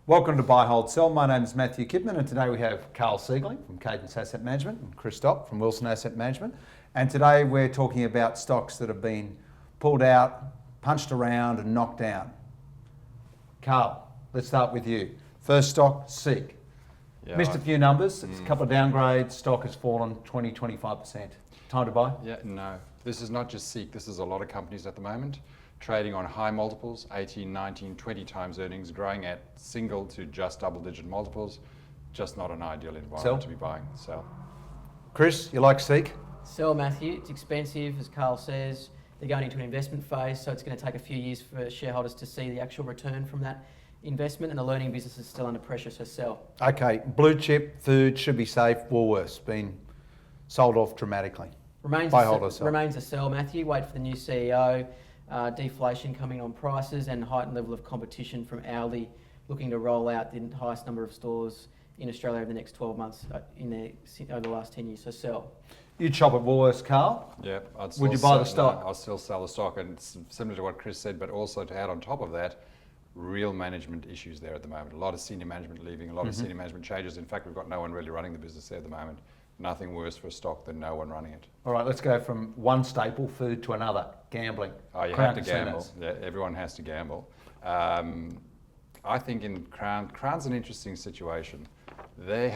Welcome to Buy, Hold, Sell. My name is Matthew Kidman, and today we have Karl Seigling from Cadence Asset Management and Chris Stott from Wilson Asset Management. And today we're talking about stocks that have been pulled out, punched around and knocked down. Karl, let's start with you. First stock, SEEK. Missed a few numbers, it's a couple of downgrades, stock has fallen 20-25%. Time to buy? Yeah, no. This is not just SEEK, this is a lot of companies at the moment. Trading on high multiples, 18, 19, 20 times earnings, growing at single to just double-digit multiples. Just not an ideal environment to be buying. Sell. Chris, you like SEEK? Sell, Matthew. It's expensive, as Karl says. They're going into an investment phase, so it's going to take a few years for shareholders to see the actual return from that investment, and the learning business is still under pressure, so sell. Okay, blue chip, food, should be safe. Woolworths, been sold off dramatically. Remains a sell, Matthew. Wait for the new CEO. Deflation coming on prices and heightened level of competition from Aldi, looking to roll out the highest number of stores in Australia over the next 12 months over the last 10 years, so sell. You'd shop at Woolworths, Karl? Yeah. Would you buy the stock? No, I'll still sell the stock, and it's similar to what Chris said, but also to add on top of that, real management issues there at the moment. A lot of senior management leaving, a lot of senior management changes. In fact, we've got no one really running the business there at the moment. Nothing worse for a stock than no one running it. All right, let's go from one staple food to another, gambling. Oh, you have to gamble. Yeah, everyone has to gamble. I think in Crown's an interesting situation. They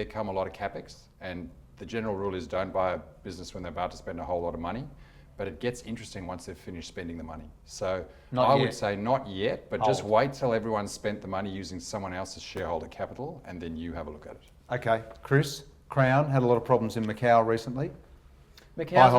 come a lot of capex, and the general rule is don't buy a business when they're about to spend a whole lot of money. But it gets interesting once they've finished spending the money. So I would say not yet, but just wait till everyone's spent the money using someone else's shareholder capital, and then you have a look at it. Okay, Chris, Crown had a lot of problems in Macau recently. Crown's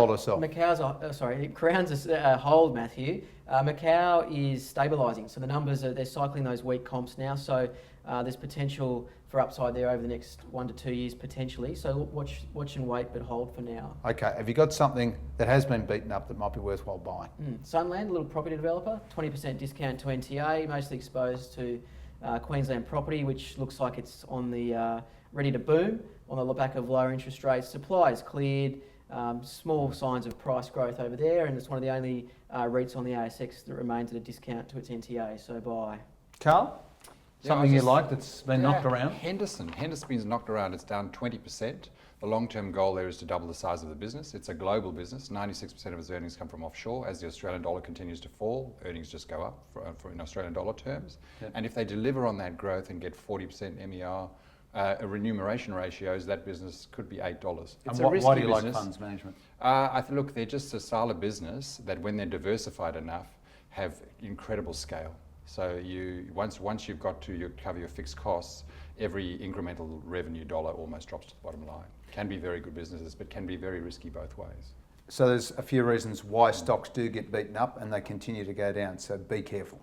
a hold, Matthew. Macau is stabilising, so the numbers they're cycling those weak comps now. So there's potential for upside there over the next 1 to 2 years potentially. So watch and wait, but hold for now. Okay, have you got something that has been beaten up that might be worthwhile buying? SUNLAND, a little property developer, 20% discount to NTA, mostly exposed to Queensland property, which looks like it's on the ready to boom on the back of lower interest rates. Supply is cleared. Small signs of price growth over there, and it's one of the only REITs on the ASX that remains at a discount to its NTA, so buy. Karl? Something you like that's been knocked around? Henderson's been knocked around. It's down 20%. The long-term goal there is to double the size of the business. It's a global business. 96% of its earnings come from offshore. As the Australian dollar continues to fall, earnings just go up for in Australian dollar terms. Yep. And if they deliver on that growth and get 40% MER, remuneration ratios, that business could be $8. It's a risky business. Why do you like funds management? Look, they're just a style of business that when they're diversified enough, have incredible scale. So once you've got to cover your fixed costs, every incremental revenue dollar almost drops to the bottom line. Can be very good businesses, but can be very risky both ways. So there's a few reasons why stocks do get beaten up and they continue to go down, so be careful.